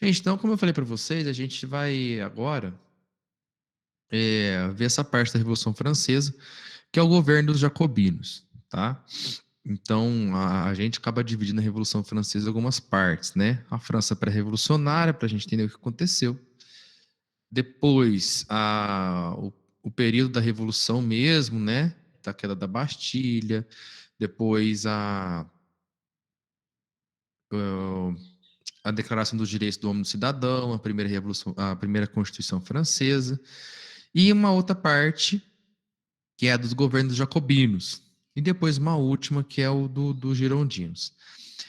Gente, então, como eu falei para vocês, a gente vai agora ver essa parte da Revolução Francesa, que é o governo dos jacobinos, tá? Então, a gente acaba dividindo a Revolução Francesa em algumas partes, né? A França pré-revolucionária, para a gente entender o que aconteceu. Depois, o período da Revolução mesmo, né? Da queda da Bastilha. Depois, a Declaração dos Direitos do Homem e do Cidadão, a primeira Revolução, a primeira Constituição Francesa. E uma outra parte, que é a dos governos jacobinos. E depois uma última, que é o dos girondinos.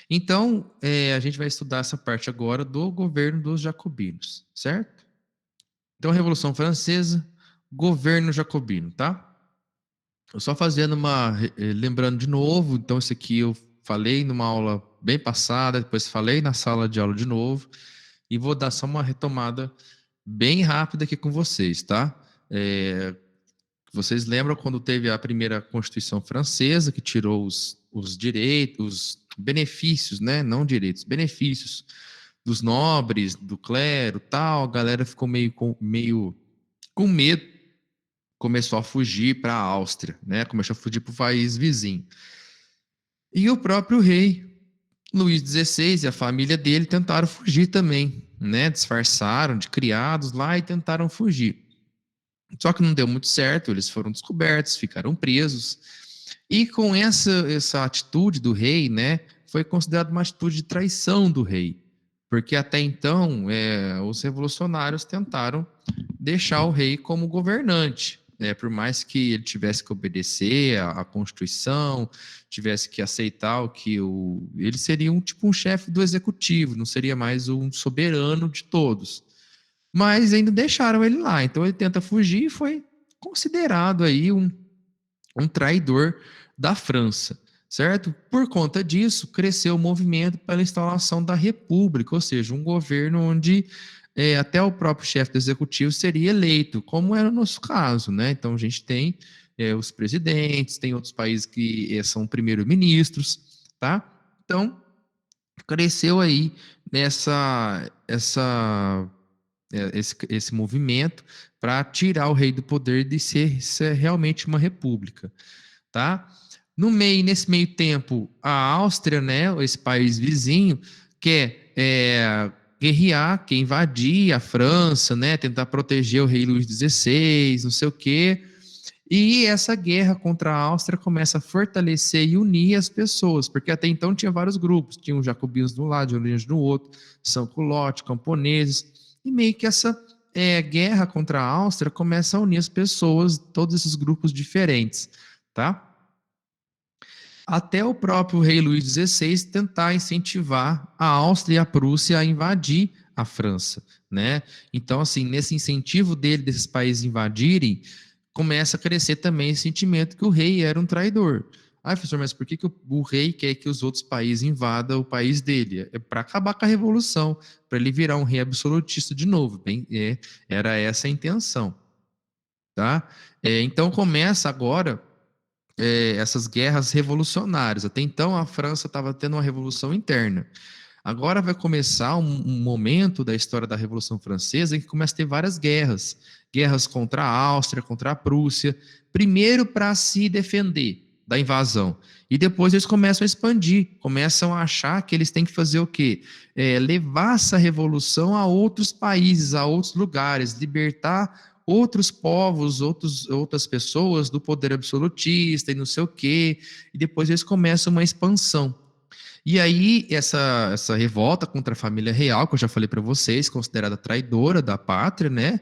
Então, a gente vai estudar essa parte agora do governo dos jacobinos, certo? Então, Revolução Francesa, governo jacobino, tá? Eu só fazendo lembrando de novo, então esse aqui eu falei numa aula bem passada, depois falei na sala de aula de novo, e vou dar só uma retomada bem rápida aqui com vocês, tá? É, Vocês lembram quando teve a primeira Constituição Francesa, que tirou os direitos, os benefícios, né? Não direitos, benefícios dos nobres, do clero, tal. A galera ficou meio com medo, começou a fugir para a Áustria, né? Começou a fugir para o país vizinho. E o próprio rei Luís XVI e a família dele tentaram fugir também, né? Disfarçaram de criados lá e tentaram fugir. Só que não deu muito certo, eles foram descobertos, ficaram presos. E com essa atitude do rei, né, foi considerada uma atitude de traição do rei. Porque até então, os revolucionários tentaram deixar o rei como governante. Por mais que ele tivesse que obedecer à Constituição, tivesse que aceitar ele seria um chefe do executivo, não seria mais um soberano de todos, mas ainda deixaram ele lá. Então ele tenta fugir e foi considerado aí um traidor da França, certo? Por conta disso, cresceu o movimento pela instalação da República, ou seja, um governo onde até o próprio chefe do executivo seria eleito, como era o nosso caso, né? Então a gente tem os presidentes, tem outros países que são primeiro-ministros, tá? Então cresceu aí esse movimento para tirar o rei do poder de ser realmente uma república, tá? Nesse meio tempo, a Áustria, né, esse país vizinho, quer guerrear, quer invadir a França, né, tentar proteger o rei Luís XVI, não sei o quê. E essa guerra contra a Áustria começa a fortalecer e unir as pessoas, porque até então tinha vários grupos, tinha os jacobinos de um lado, jacobinos do outro, sans-culottes, camponeses, e meio que essa guerra contra a Áustria começa a unir as pessoas, todos esses grupos diferentes, tá? Até o próprio rei Luís XVI tentar incentivar a Áustria e a Prússia a invadir a França, né? Então, assim, nesse incentivo dele, desses países invadirem, começa a crescer também esse sentimento que o rei era um traidor. Ah, professor, mas por que o rei quer que os outros países invadam o país dele? É para acabar com a revolução, para ele virar um rei absolutista de novo. Bem, era essa a intenção, tá? Então começa agora essas guerras revolucionárias. Até então a França estava tendo uma revolução interna. Agora vai começar um momento da história da Revolução Francesa em que começa a ter várias guerras. Guerras contra a Áustria, contra a Prússia. Primeiro para se defender da invasão. E depois eles começam a expandir, começam a achar que eles têm que fazer o quê? Levar essa revolução a outros países, a outros lugares, libertar outros povos, outras pessoas do poder absolutista e não sei o quê. E depois eles começam uma expansão. E aí, essa revolta contra a família real, que eu já falei para vocês, considerada traidora da pátria, né?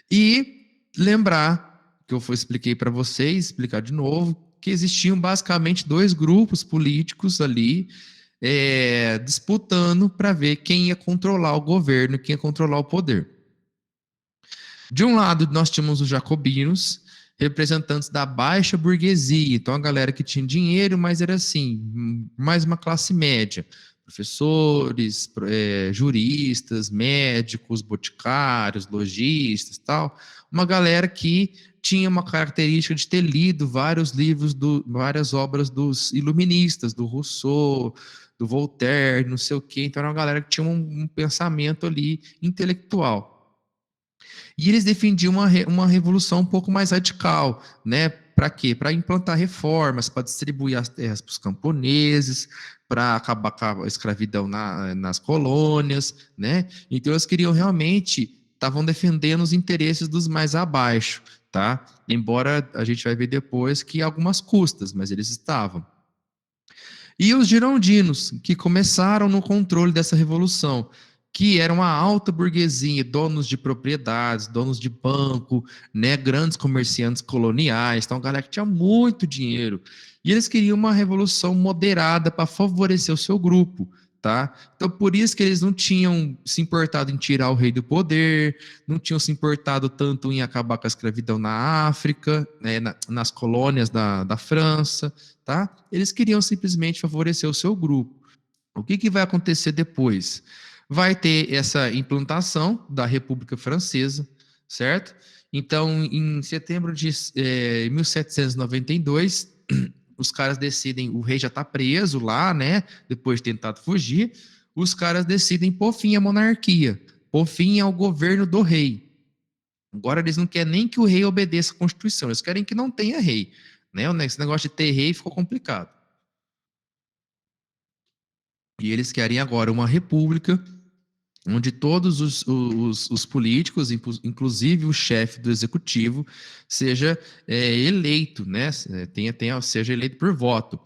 E lembrar, que eu expliquei para vocês, explicar de novo, que existiam basicamente dois grupos políticos ali, disputando para ver quem ia controlar o governo, quem ia controlar o poder. De um lado, nós tínhamos os jacobinos, representantes da baixa burguesia, então a galera que tinha dinheiro, mas era assim, mais uma classe média, professores, juristas, médicos, boticários, lojistas, tal, uma galera que tinha uma característica de ter lido vários livros, várias obras dos iluministas, do Rousseau, do Voltaire, não sei o quê. Então era uma galera que tinha um pensamento ali intelectual. E eles defendiam uma revolução um pouco mais radical, né? Para quê? Para implantar reformas, para distribuir as terras para os camponeses, para acabar com a escravidão nas colônias, né? Então eles queriam realmente, estavam defendendo os interesses dos mais abaixo, tá? Embora a gente vai ver depois que algumas custas, mas eles estavam. E os girondinos, que começaram no controle dessa revolução, que eram a alta burguesia, donos de propriedades, donos de banco, né, grandes comerciantes coloniais, então, galera que tinha muito dinheiro. E eles queriam uma revolução moderada para favorecer o seu grupo, tá? Então, por isso que eles não tinham se importado em tirar o rei do poder, não tinham se importado tanto em acabar com a escravidão na África, né, nas colônias da França, tá? Eles queriam simplesmente favorecer o seu grupo. O que vai acontecer depois? Vai ter essa implantação da República Francesa, certo? Então, em setembro de 1792, os caras decidem, o rei já está preso lá, né? Depois de tentado fugir, os caras decidem pôr fim à monarquia, pôr fim ao governo do rei. Agora eles não querem nem que o rei obedeça a Constituição, eles querem que não tenha rei, né? Esse negócio de ter rei ficou complicado. E eles querem agora uma república onde todos os políticos, inclusive o chefe do executivo, seja eleito, né? Seja eleito por voto.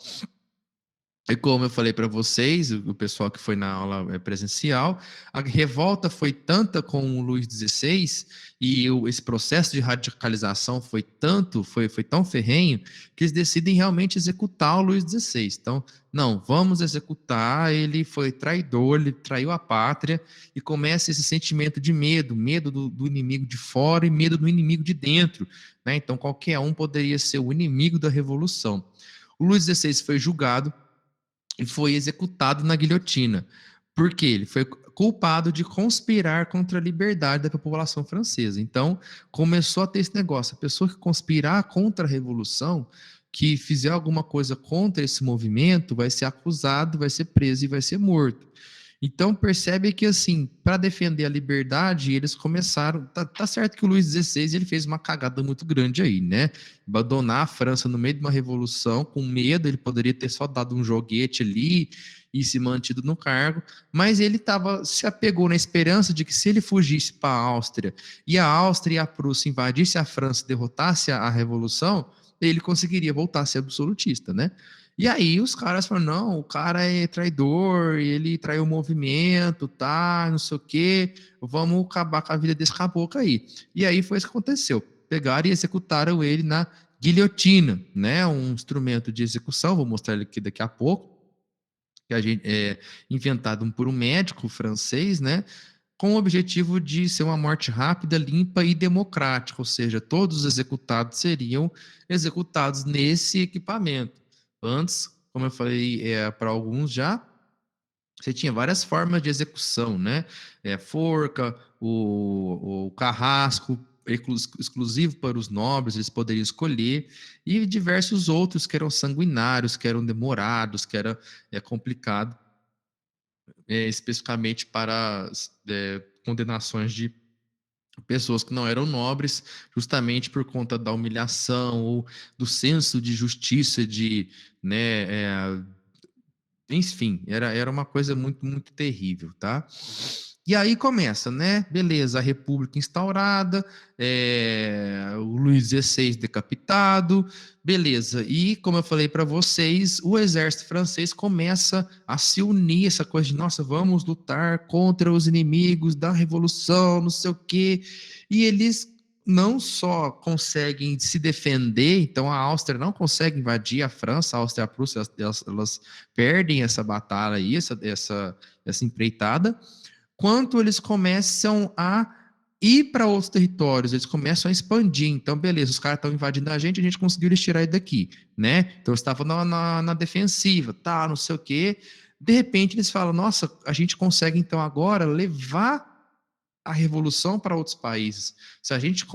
E como eu falei para vocês, o pessoal que foi na aula presencial, a revolta foi tanta com o Luís XVI e esse processo de radicalização foi tão ferrenho, que eles decidem realmente executar o Luís XVI. Então, não, vamos executar, ele foi traidor, ele traiu a pátria, e começa esse sentimento de medo, medo do inimigo de fora e medo do inimigo de dentro, né? Então, qualquer um poderia ser o inimigo da revolução. O Luís XVI foi julgado e foi executado na guilhotina. Por quê? Ele foi culpado de conspirar contra a liberdade da população francesa. Então, começou a ter esse negócio. A pessoa que conspirar contra a revolução, que fizer alguma coisa contra esse movimento, vai ser acusado, vai ser preso e vai ser morto. Então, percebe que, assim, para defender a liberdade, eles começaram. Tá certo que o Luís XVI ele fez uma cagada muito grande aí, né? Abandonar a França no meio de uma revolução, com medo, ele poderia ter só dado um joguete ali e se mantido no cargo, mas ele se apegou na esperança de que se ele fugisse para a Áustria e a Áustria e a Prússia invadisse a França, derrotasse a revolução, ele conseguiria voltar a ser absolutista, né? E aí os caras falaram, não, o cara é traidor, ele traiu o movimento, tá, não sei o quê, vamos acabar com a vida desse caboclo aí. E aí foi isso que aconteceu. Pegaram e executaram ele na guilhotina, né? Um instrumento de execução, vou mostrar ele aqui daqui a pouco, que a gente inventado por um médico francês, né? Com o objetivo de ser uma morte rápida, limpa e democrática, ou seja, todos os executados seriam executados nesse equipamento. Antes, como eu falei para alguns já, você tinha várias formas de execução, né? Forca, o carrasco, exclusivo para os nobres, eles poderiam escolher, e diversos outros que eram sanguinários, que eram demorados, que era complicado, especificamente para condenações de pessoas que não eram nobres, justamente por conta da humilhação ou do senso de justiça, né, enfim, era uma coisa muito, muito terrível, tá? E aí começa, né? Beleza, a República instaurada, o Luís XVI decapitado, beleza. E, como eu falei para vocês, o exército francês começa a se unir, essa coisa de, nossa, vamos lutar contra os inimigos da Revolução, não sei o quê. E eles não só conseguem se defender, então a Áustria não consegue invadir a França, a Áustria e a Prússia, elas perdem essa batalha aí, essa empreitada, quanto eles começam a ir para outros territórios, eles começam a expandir. Então, beleza, os caras estão invadindo a gente conseguiu eles tirar ele daqui, né? Então, eles estavam na defensiva, tá, não sei o quê. De repente, eles falam, nossa, a gente consegue, então, agora levar a revolução para outros países. Se a gente,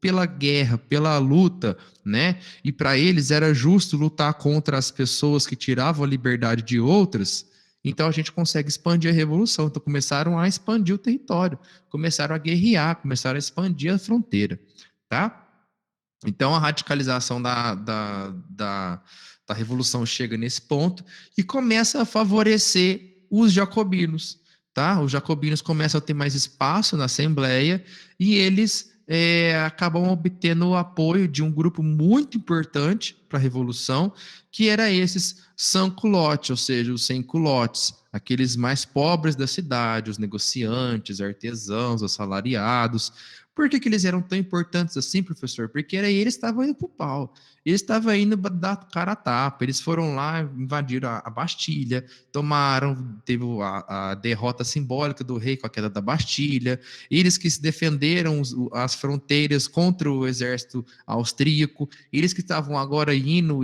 pela guerra, pela luta, né? E para eles era justo lutar contra as pessoas que tiravam a liberdade de outras, Então a gente consegue expandir a revolução. Então começaram a expandir o território, começaram a guerrear, começaram a expandir a fronteira, tá? Então, a radicalização da revolução chega nesse ponto e começa a favorecer os jacobinos, tá? Os jacobinos começam a ter mais espaço na Assembleia e eles acabam obtendo o apoio de um grupo muito importante para a revolução, que era esses sans-culottes, ou seja, os sem-culottes, aqueles mais pobres da cidade, os negociantes, artesãos, assalariados. Por que que eles eram tão importantes assim, professor? Porque era eles estavam indo pro pau. Eles estavam indo dar cara a tapa. Eles foram lá, invadiram a Bastilha, tomaram, teve a derrota simbólica do rei com a queda da Bastilha. Eles que se defenderam as fronteiras contra o exército austríaco. Eles que estavam agora indo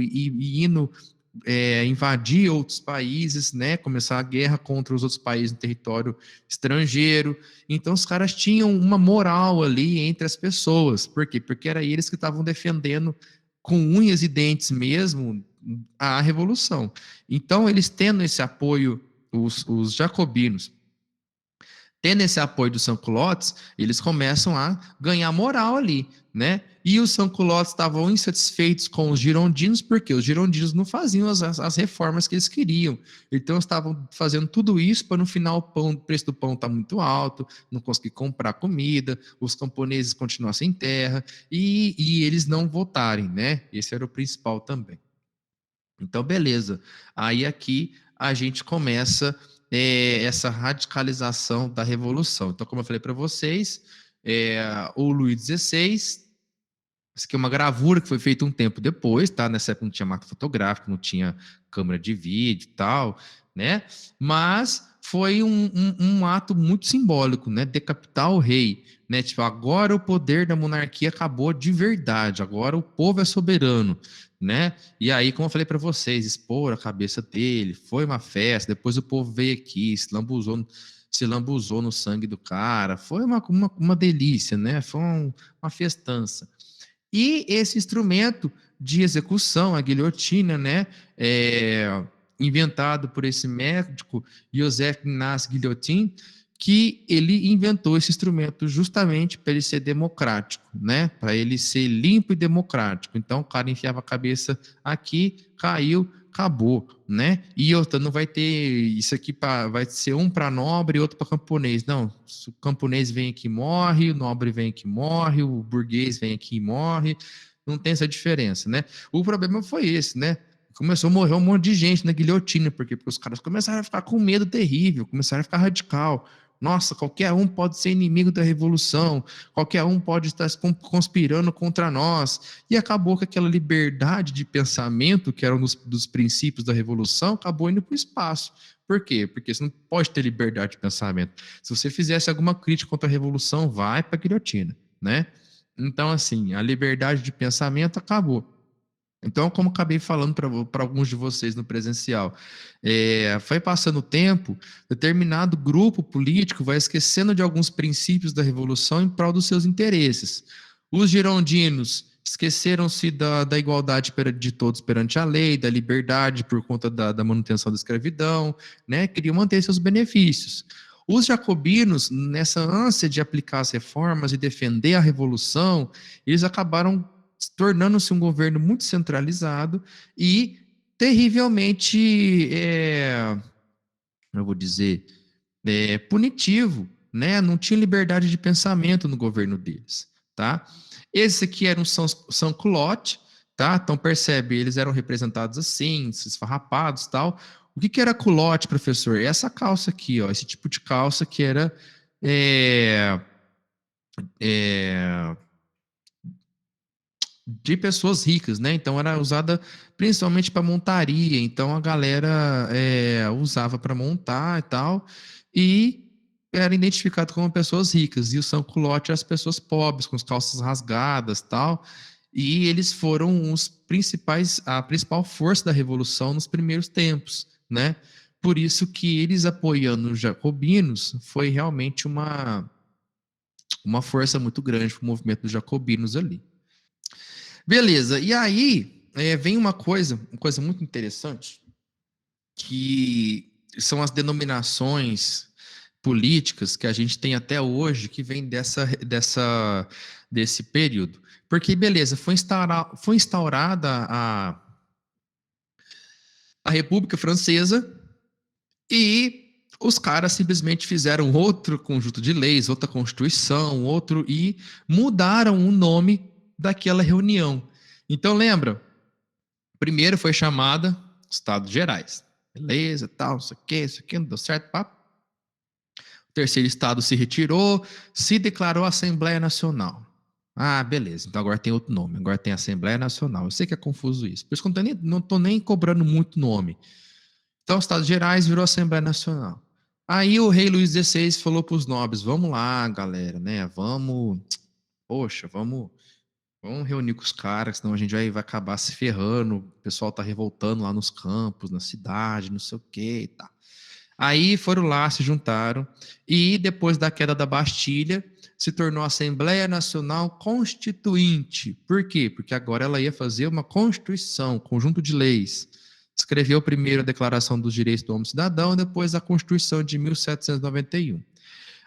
invadir outros países, né? Começar a guerra contra os outros países no território estrangeiro. Então, os caras tinham uma moral ali entre as pessoas. Por quê? Porque era eles que estavam defendendo com unhas e dentes mesmo a revolução. Então, eles tendo esse apoio, os jacobinos, tendo esse apoio dos sans-culottes, eles começam a ganhar moral ali, né? E os sans-culottes estavam insatisfeitos com os girondinos, porque os girondinos não faziam as reformas que eles queriam. Então, estavam fazendo tudo isso para no final o preço do pão estar muito alto, não conseguir comprar comida, os camponeses continuar sem terra e eles não votarem, né? Esse era o principal também. Então, beleza. Aí aqui a gente começa essa radicalização da revolução. Então, como eu falei para vocês, o Luís XVI, isso aqui é uma gravura que foi feita um tempo depois, tá? Nessa época não tinha máquina fotográfica, não tinha câmera de vídeo e tal, né? Mas foi um ato muito simbólico, né? Decapitar o rei, né? Tipo, agora o poder da monarquia acabou de verdade, agora o povo é soberano, né? E aí, como eu falei para vocês, expor a cabeça dele, foi uma festa, depois o povo veio aqui, se lambuzou no sangue do cara, foi uma delícia, né? Foi uma festança. E esse instrumento de execução, a guilhotina, né, inventado por esse médico, Joseph Ignace Guillotin, que ele inventou esse instrumento justamente para ele ser democrático, né, para ele ser limpo e democrático. Então, o cara enfiava a cabeça aqui, caiu, acabou, né? E outra, não vai ter isso aqui vai ser um para nobre e outro para camponês. Não, o camponês vem aqui e morre, o nobre vem aqui e morre, o burguês vem aqui e morre. Não tem essa diferença, né? O problema foi esse, né? Começou a morrer um monte de gente na guilhotina, porque os caras começaram a ficar com medo terrível, começaram a ficar radical. Nossa, qualquer um pode ser inimigo da revolução, qualquer um pode estar conspirando contra nós. E acabou que aquela liberdade de pensamento, que era um dos princípios da revolução, acabou indo para o espaço. Por quê? Porque você não pode ter liberdade de pensamento. Se você fizesse alguma crítica contra a revolução, vai para a guilhotina, né? Então, assim, a liberdade de pensamento acabou. Então, como acabei falando para alguns de vocês no presencial, foi passando o tempo, determinado grupo político vai esquecendo de alguns princípios da revolução em prol dos seus interesses. Os girondinos esqueceram-se da igualdade de todos perante a lei, da liberdade por conta da manutenção da escravidão, né? Queriam manter seus benefícios. Os jacobinos, nessa ânsia de aplicar as reformas e defender a revolução, eles acabaram tornando-se um governo muito centralizado e terrivelmente, eu vou dizer, punitivo, né? Não tinha liberdade de pensamento no governo deles, tá? Esse aqui era um sans-culotte, tá? Então percebe, eles eram representados assim, esfarrapados, tal. O que era culotte, professor? Essa calça aqui, ó, esse tipo de calça que era é, é, de pessoas ricas, né? Então era usada principalmente para montaria. Então a galera usava para montar e tal, e era identificado como pessoas ricas. E o sans-culotte as pessoas pobres, com as calças rasgadas, tal. E eles foram a principal força da revolução nos primeiros tempos, né? Por isso que eles apoiando os jacobinos foi realmente uma força muito grande para o movimento dos jacobinos ali. Beleza, e aí vem uma coisa muito interessante, que são as denominações políticas que a gente tem até hoje que vem desse período. Porque, beleza, foi instaurada a República Francesa e os caras simplesmente fizeram outro conjunto de leis, outra constituição, outro e mudaram o nome daquela reunião. Então, lembra? Primeiro foi chamada Estados Gerais. Beleza, tal, isso aqui, não deu certo, papo. O terceiro estado se retirou, se declarou Assembleia Nacional. Ah, beleza. Então agora tem outro nome. Agora tem Assembleia Nacional. Eu sei que é confuso isso. Por isso que eu não estou nem cobrando muito nome. Então, Estados Gerais virou Assembleia Nacional. Aí o rei Luís XVI falou para os nobres: vamos lá, galera, né? Poxa, vamos reunir com os caras, senão a gente vai acabar se ferrando. O pessoal tá revoltando lá nos campos, na cidade, não sei o que e tal. Aí foram lá, se juntaram, e depois da queda da Bastilha, se tornou a Assembleia Nacional Constituinte. Por quê? Porque agora ela ia fazer uma constituição, conjunto de leis. Escreveu primeiro a Declaração dos Direitos do Homem e Cidadão, depois a Constituição de 1791.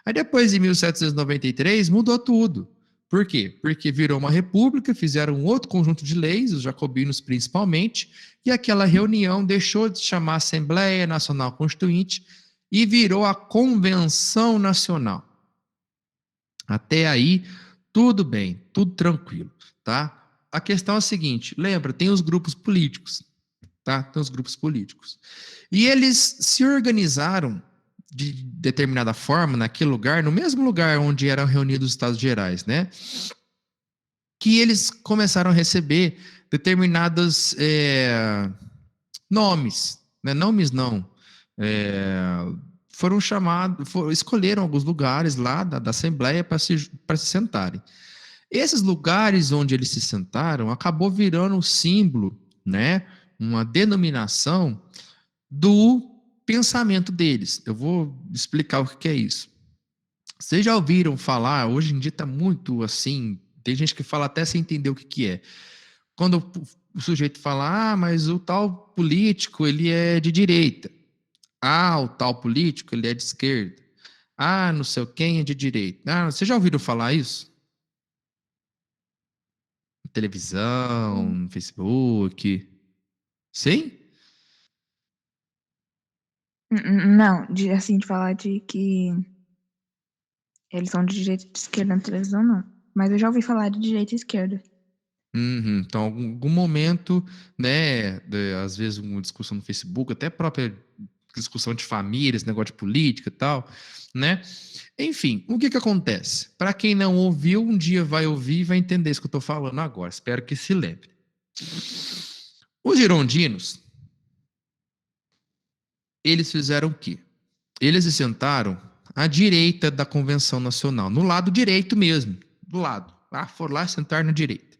Aí depois, em 1793, mudou tudo. Por quê? Porque virou uma república, fizeram um outro conjunto de leis, os jacobinos principalmente, e aquela reunião deixou de chamar Assembleia Nacional Constituinte e virou a Convenção Nacional. Até aí, tudo bem, tudo tranquilo, tá? A questão é a seguinte, lembra, tem os grupos políticos, tá? Tem os grupos políticos. E eles se organizaram de determinada forma naquele lugar, no mesmo lugar onde eram reunidos os Estados Gerais, né? Que eles começaram a receber determinados nomes, né? Nomes não. Foram chamados, escolheram alguns lugares lá da Assembleia para se sentarem. Esses lugares onde eles se sentaram acabou virando um símbolo, né? Uma denominação do pensamento deles. Eu vou explicar o que é isso. Vocês já ouviram falar, hoje em dia está muito assim, tem gente que fala até sem entender o que é. Quando o sujeito fala, mas o tal político, ele é de direita. Ah, o tal político, ele é de esquerda. Ah, não sei quem é de direita. Ah, vocês já ouviram falar isso? Na televisão, no Facebook. Sim? Não, assim, de falar de que eles são de direita e de esquerda na televisão, não. Mas eu já ouvi falar de direita e esquerda. Uhum. Então, algum momento, né, às vezes uma discussão no Facebook, até própria discussão de família, esse negócio de política e tal, né? Enfim, o que que acontece? Para quem não ouviu, um dia vai ouvir e vai entender isso que eu estou falando agora. Espero que se lembre. Os girondinos, eles fizeram o quê? Eles se sentaram à direita da Convenção Nacional, no lado direito mesmo, do lado. Ah, foram lá sentar na direita.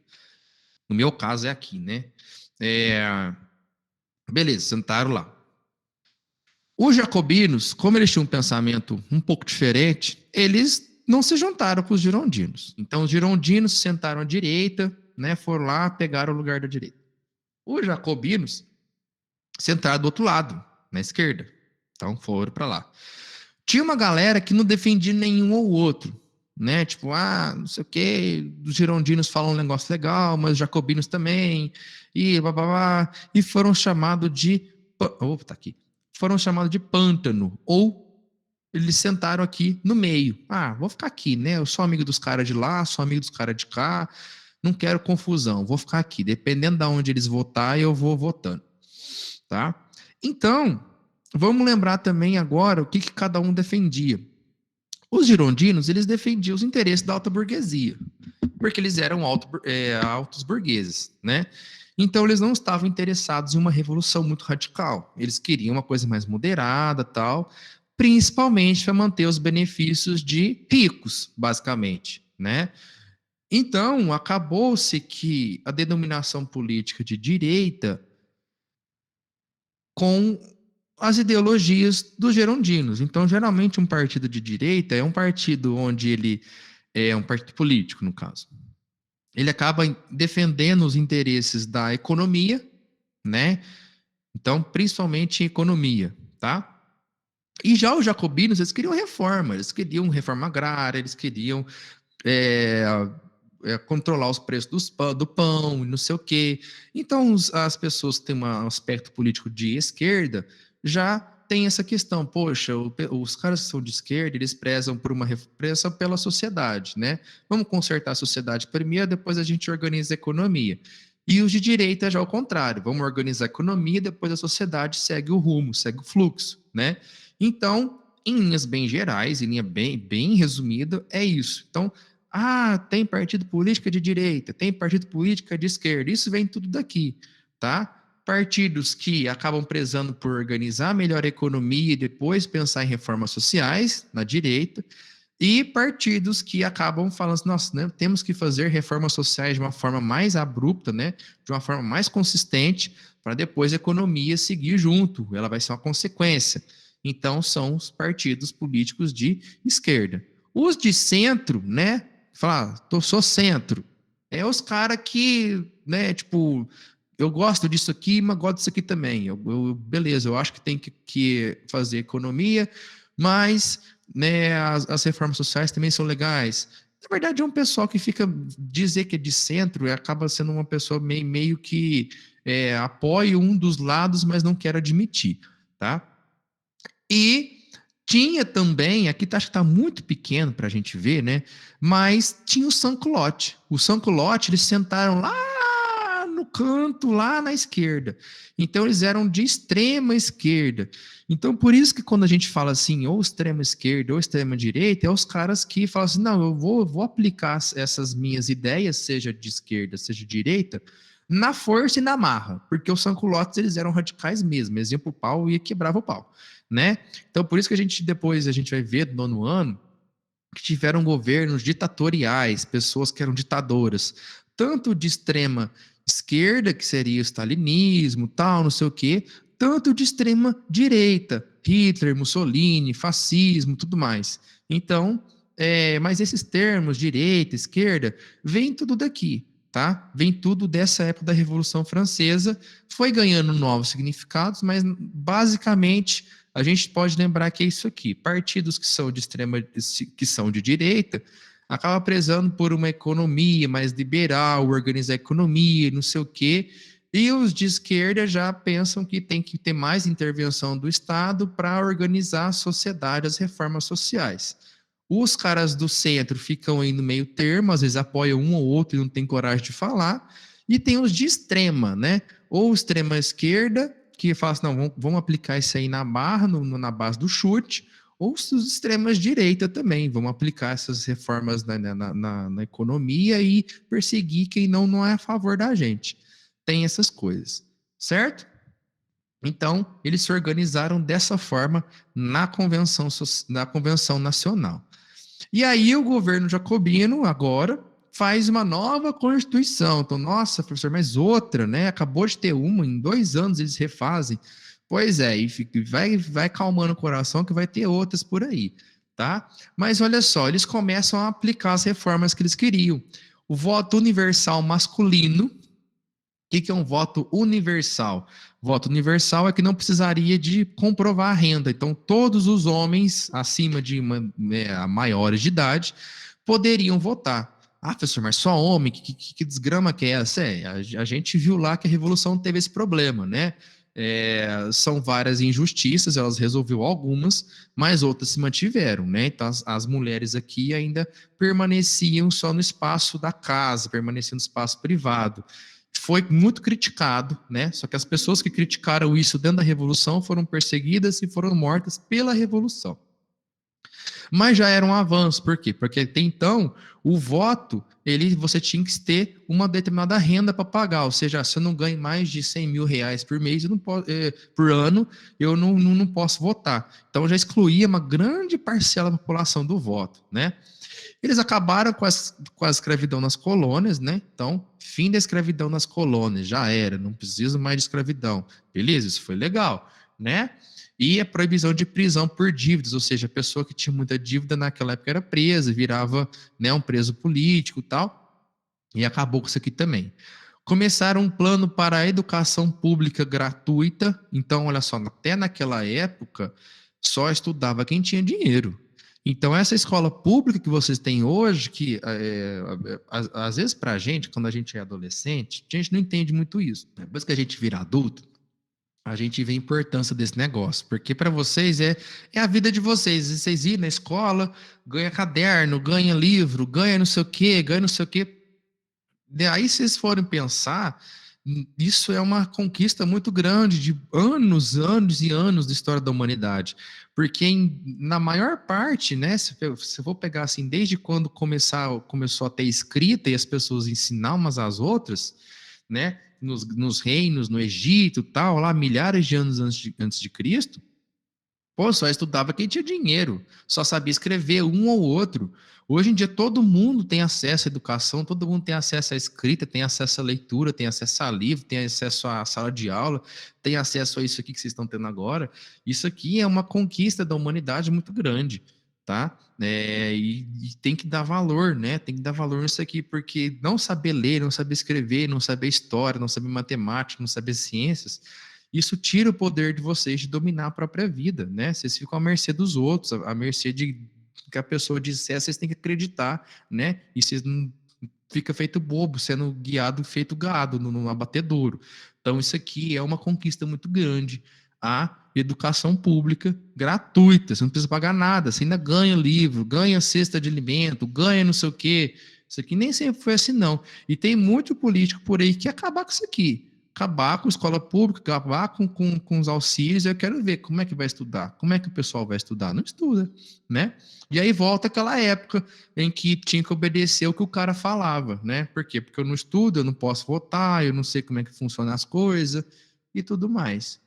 No meu caso é aqui, né? Beleza, sentaram lá. Os jacobinos, como eles tinham um pensamento um pouco diferente, eles não se juntaram com os girondinos. Então, os girondinos se sentaram à direita, né, foram lá, pegaram o lugar da direita. Os jacobinos sentaram do outro lado, na esquerda. Então, foram para lá. Tinha uma galera que não defendia nenhum ou outro, né? Tipo, não sei o quê, os girondinos falam um negócio legal, mas os jacobinos também, e blá, blá, blá, e foram chamados de... Opa, tá aqui. Foram chamados de pântano, ou eles sentaram aqui no meio. Vou ficar aqui, né? Eu sou amigo dos caras de lá, sou amigo dos caras de cá, não quero confusão, vou ficar aqui. Dependendo de onde eles votarem, eu vou votando, tá? Então, vamos lembrar também agora o que cada um defendia. Os girondinos, eles defendiam os interesses da alta burguesia, porque eles eram altos burgueses, né? Então, eles não estavam interessados em uma revolução muito radical. Eles queriam uma coisa mais moderada, tal, principalmente para manter os benefícios de ricos, basicamente, né? Então, acabou-se que a denominação política de direita com as ideologias dos gerondinos. Então, geralmente, um partido de direita é um partido onde ele é um partido político, no caso. Ele acaba defendendo os interesses da economia, né? Então, principalmente em economia, tá? E já os jacobinos, eles queriam reforma, eles queriam reforma agrária, eles queriam é, controlar os preços do pão e não sei o quê. Então, as pessoas que têm um aspecto político de esquerda já tem essa questão, poxa, os caras que são de esquerda, eles prezam por prezam pela sociedade, né? Vamos consertar a sociedade primeiro, depois a gente organiza a economia. E os de direita já ao contrário, vamos organizar a economia, depois a sociedade segue o rumo, segue o fluxo, né? Então, em linhas bem gerais, em linha bem resumida, é isso. Então, tem partido político de direita, tem partido político de esquerda, isso vem tudo daqui, tá? Partidos que acabam prezando por organizar melhor a economia e depois pensar em reformas sociais, na direita, e partidos que acabam falando assim, nossa, né, temos que fazer reformas sociais de uma forma mais abrupta, né, de uma forma mais consistente, para depois a economia seguir junto, ela vai ser uma consequência. Então, são os partidos políticos de esquerda. Os de centro, né, falar, sou centro, é os caras que, né, tipo, eu gosto disso aqui, mas gosto disso aqui também. Beleza, eu acho que tem que fazer economia, mas né, as reformas sociais também são legais. Na verdade, é um pessoal que fica dizer que é de centro e acaba sendo uma pessoa meio que apoia um dos lados, mas não quer admitir, tá? E tinha também, aqui acho que está muito pequeno para a gente ver, né? Mas tinha o Sanculotte. O Sanculotte, eles sentaram lá no canto, lá na esquerda. Então, eles eram de extrema esquerda. Então, por isso que quando a gente fala assim, ou extrema esquerda ou extrema direita, é os caras que falam assim, não, eu vou aplicar essas minhas ideias, seja de esquerda, seja de direita, na força e na marra. Porque os Sanculottes, eles eram radicais mesmo. Eles iam pro pau e quebrava o pau, né? Então, por isso que depois a gente vai ver no nono ano que tiveram governos ditatoriais, pessoas que eram ditadoras, tanto de extrema esquerda, que seria o stalinismo, tal, não sei o quê, tanto de extrema direita, Hitler, Mussolini, fascismo, tudo mais. Então, mas esses termos, direita, esquerda, vem tudo daqui, tá? Vem tudo dessa época da Revolução Francesa, foi ganhando novos significados, mas basicamente a gente pode lembrar que é isso aqui: partidos que são de extrema, que são de direita, acaba prezando por uma economia mais liberal, organizar a economia, não sei o quê, e os de esquerda já pensam que tem que ter mais intervenção do Estado para organizar a sociedade, as reformas sociais. Os caras do centro ficam aí no meio termo, às vezes apoiam um ou outro e não tem coragem de falar, e tem os de extrema, né? Ou extrema esquerda, que fala assim, não, vamos aplicar isso aí na barra, na base do chute, ou os extremas direita também, vamos aplicar essas reformas na economia e perseguir quem não é a favor da gente. Tem essas coisas, certo? Então, eles se organizaram dessa forma na convenção nacional. E aí o governo jacobino agora faz uma nova constituição. Então, nossa, professor, mas outra, né? Acabou de ter uma, em 2 anos eles refazem. Pois é, e vai calmando o coração que vai ter outras por aí, tá? Mas olha só, eles começam a aplicar as reformas que eles queriam. O voto universal masculino. O que é um voto universal? Voto universal é que não precisaria de comprovar a renda. Então, todos os homens acima de maiores de idade poderiam votar. Ah, professor, mas só homem? Que desgrama que é essa? A gente viu lá que a Revolução teve esse problema, né? São várias injustiças, elas resolveu algumas, mas outras se mantiveram, né? Então, as mulheres aqui ainda permaneciam só no espaço da casa, permaneciam no espaço privado. Foi muito criticado, né? Só que as pessoas que criticaram isso dentro da Revolução foram perseguidas e foram mortas pela Revolução. Mas já era um avanço, por quê? Porque até então o voto, você tinha que ter uma determinada renda para pagar, ou seja, se eu não ganho mais de 100 mil reais por mês, eu não posso, por ano, eu não posso votar. Então já excluía uma grande parcela da população do voto, né? Eles acabaram com a escravidão nas colônias, né? Então, fim da escravidão nas colônias, já era, não preciso mais de escravidão. Beleza, isso foi legal, né? E a proibição de prisão por dívidas, ou seja, a pessoa que tinha muita dívida naquela época era presa, virava, né, um preso político e tal, e acabou com isso aqui também. Começaram um plano para a educação pública gratuita, então, olha só, até naquela época, só estudava quem tinha dinheiro. Então, essa escola pública que vocês têm hoje, que às vezes para a gente, quando a gente é adolescente, a gente não entende muito isso. Depois que a gente vira adulto, a gente vê a importância desse negócio, porque para vocês é a vida de vocês. Vocês ir na escola, ganha caderno, ganha livro, ganha não sei o quê, ganha não sei o quê. Daí, se vocês forem pensar, isso é uma conquista muito grande de anos, anos e anos da história da humanidade. Porque na maior parte, né, se eu for pegar assim, desde quando começou a ter escrita e as pessoas ensinar umas às outras, né, nos reinos, no Egito, tal, lá milhares de anos antes de Cristo, pô, só estudava quem tinha dinheiro, só sabia escrever um ou outro. Hoje em dia todo mundo tem acesso à educação, todo mundo tem acesso à escrita, tem acesso à leitura, tem acesso a livro, tem acesso à sala de aula, tem acesso a isso aqui que vocês estão tendo agora. Isso aqui é uma conquista da humanidade muito grande, tá? E tem que dar valor, né? Tem que dar valor nisso aqui, porque não saber ler, não saber escrever, não saber história, não saber matemática, não saber ciências, isso tira o poder de vocês de dominar a própria vida, né? Vocês ficam à mercê dos outros, à mercê de que a pessoa disser, vocês têm que acreditar, né? E vocês não fica feito bobo, sendo guiado, feito gado, no abatedouro. Então, isso aqui é uma conquista muito grande. A educação pública gratuita, você não precisa pagar nada, você ainda ganha livro, ganha cesta de alimento, ganha não sei o quê. Isso aqui nem sempre foi assim, não. E tem muito político por aí que quer acabar com isso aqui, acabar com a escola pública, acabar com os auxílios. Eu quero ver como é que vai estudar, como é que o pessoal vai estudar. Não estuda, né? E aí volta aquela época em que tinha que obedecer o que o cara falava, né? Por quê? Porque eu não estudo, eu não posso votar, eu não sei como é que funcionam as coisas e tudo mais.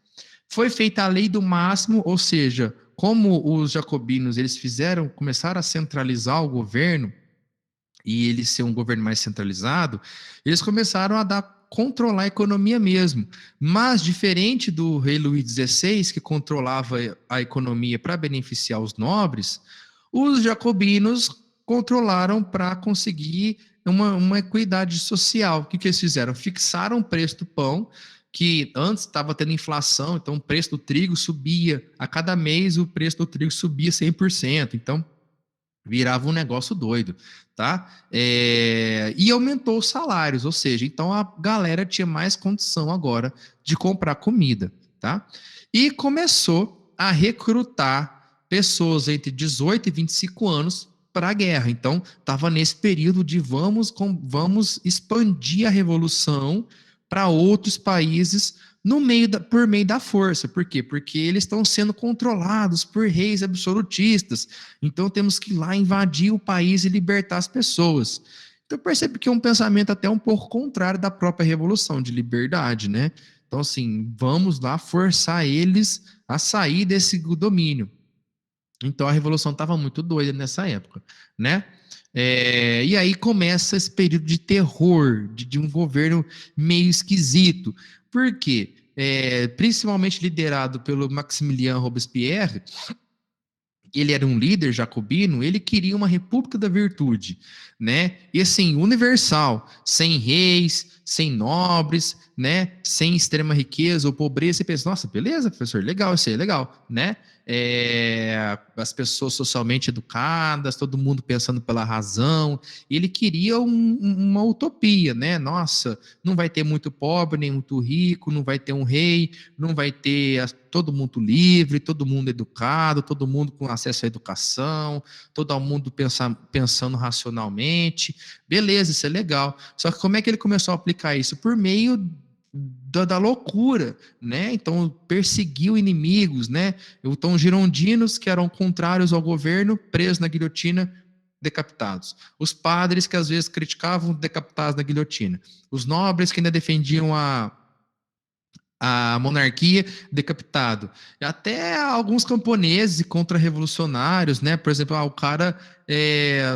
Foi feita a lei do máximo, ou seja, como os jacobinos eles começaram a centralizar o governo e ele ser um governo mais centralizado, eles começaram a controlar a economia mesmo. Mas, diferente do rei Luís XVI, que controlava a economia para beneficiar os nobres, os jacobinos controlaram para conseguir uma equidade social. O que eles fizeram? Fixaram o preço do pão, que antes estava tendo inflação, então o preço do trigo subia. A cada mês o preço do trigo subia 100%. Então, virava um negócio doido, tá? E aumentou os salários, ou seja, então a galera tinha mais condição agora de comprar comida, tá? E começou a recrutar pessoas entre 18 e 25 anos para a guerra. Então, estava nesse período de vamos expandir a revolução para outros países por meio da força. Por quê? Porque eles estão sendo controlados por reis absolutistas. Então temos que ir lá invadir o país e libertar as pessoas. Então percebe que é um pensamento até um pouco contrário da própria revolução de liberdade, né? Então assim, vamos lá forçar eles a sair desse domínio. Então a revolução estava muito doida nessa época, né? E aí começa esse período de terror, de um governo meio esquisito. Por quê? Principalmente liderado pelo Maximilien Robespierre, ele era um líder jacobino, ele queria uma república da virtude, né? E assim, universal, sem reis, sem nobres, né? Sem extrema riqueza ou pobreza. Você pensa, nossa, beleza, professor, legal, isso aí é legal, né? As pessoas socialmente educadas, todo mundo pensando pela razão. Ele queria uma utopia, né? Nossa, não vai ter muito pobre, nem muito rico, não vai ter um rei, não vai ter todo mundo livre, todo mundo educado, todo mundo com acesso à educação, todo mundo pensando racionalmente. Beleza, isso é legal. Só que como é que ele começou a aplicar isso? Por meio da loucura, né? Então perseguiu inimigos, né? Então girondinos que eram contrários ao governo, presos na guilhotina, decapitados. Os padres que às vezes criticavam, decapitados na guilhotina. Os nobres que ainda defendiam a monarquia, decapitado. Até alguns camponeses e contra-revolucionários, né? Por exemplo, o cara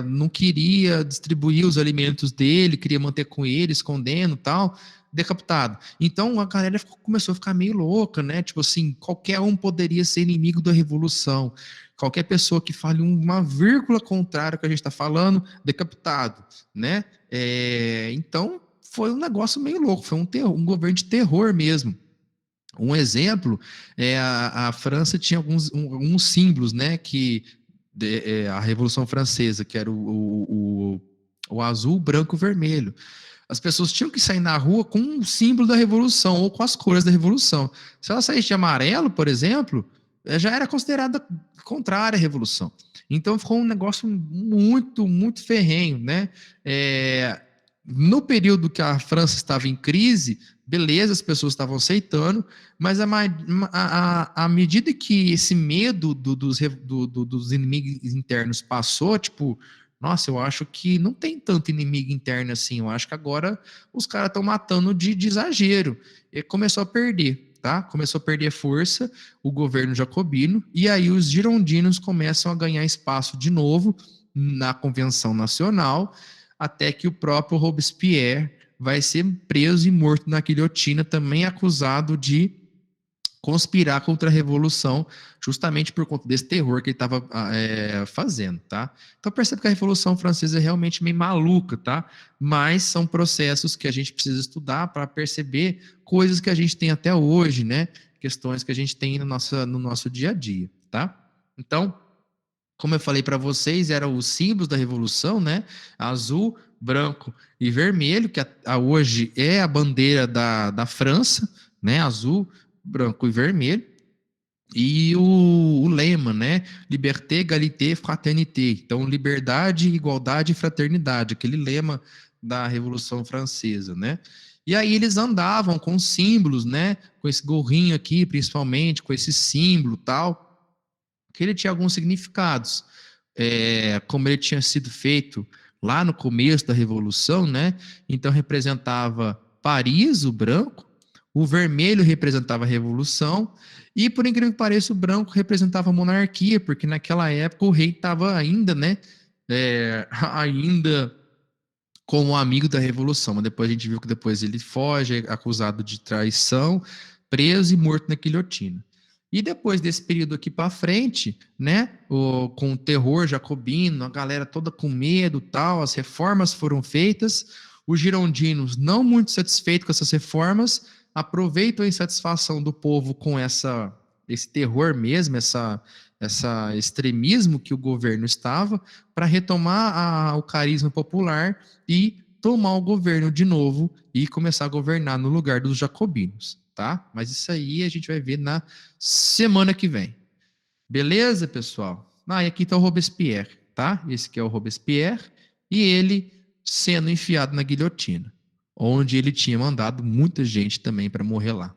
não queria distribuir os alimentos dele, queria manter com ele, escondendo, tal, decapitado. Então a galera começou a ficar meio louca, né? Tipo assim, qualquer um poderia ser inimigo da revolução. Qualquer pessoa que fale uma vírgula contrária ao que a gente está falando, decapitado, né? Então foi um negócio meio louco, foi um governo de terror mesmo. Um exemplo é a França tinha alguns símbolos, né, a Revolução Francesa, que era o azul, branco e vermelho. As pessoas tinham que sair na rua com um símbolo da Revolução ou com as cores da Revolução. Se ela saísse de amarelo, por exemplo, já era considerada contrária à Revolução. Então ficou um negócio muito, muito ferrenho, né? No período que a França estava em crise, beleza, as pessoas estavam aceitando, mas à medida que esse medo dos inimigos internos passou, tipo, nossa, eu acho que não tem tanto inimigo interno assim, eu acho que agora os caras estão matando de exagero. E começou a perder, tá? Começou a perder força o governo jacobino, e aí os girondinos começam a ganhar espaço de novo na Convenção Nacional, até que o próprio Robespierre vai ser preso e morto na guilhotina, também acusado de conspirar contra a Revolução, justamente por conta desse terror que ele estava fazendo, tá? Então percebe que a Revolução Francesa é realmente meio maluca, tá? Mas são processos que a gente precisa estudar para perceber coisas que a gente tem até hoje, né? Questões que a gente tem no nosso dia a dia, tá? Então, como eu falei para vocês, eram os símbolos da Revolução, né? Azul, branco e vermelho, que hoje é a bandeira da França, né? Azul, branco e vermelho. E o lema, né? Liberté, égalité, fraternité. Então, liberdade, igualdade e fraternidade, aquele lema da Revolução Francesa, né? E aí eles andavam com símbolos, né? Com esse gorrinho aqui, principalmente, com esse símbolo tal, que ele tinha alguns significados. Como ele tinha sido feito lá no começo da Revolução, né? Então representava Paris, o branco, o vermelho representava a Revolução, e por incrível que pareça, o branco representava a monarquia, porque naquela época o rei estava ainda, né? Ainda como amigo da Revolução, mas depois a gente viu que depois ele foge, é acusado de traição, preso e morto na guilhotina. E depois desse período aqui para frente, né, com o terror jacobino, a galera toda com medo, tal, as reformas foram feitas, os girondinos, não muito satisfeitos com essas reformas, aproveitam a insatisfação do povo com esse terror mesmo, essa extremismo que o governo estava, para retomar o carisma popular e tomar o governo de novo e começar a governar no lugar dos jacobinos, tá? Mas isso aí a gente vai ver na semana que vem. Beleza, pessoal? E aqui está o Robespierre, tá? Esse aqui é o Robespierre e ele sendo enfiado na guilhotina, onde ele tinha mandado muita gente também para morrer lá.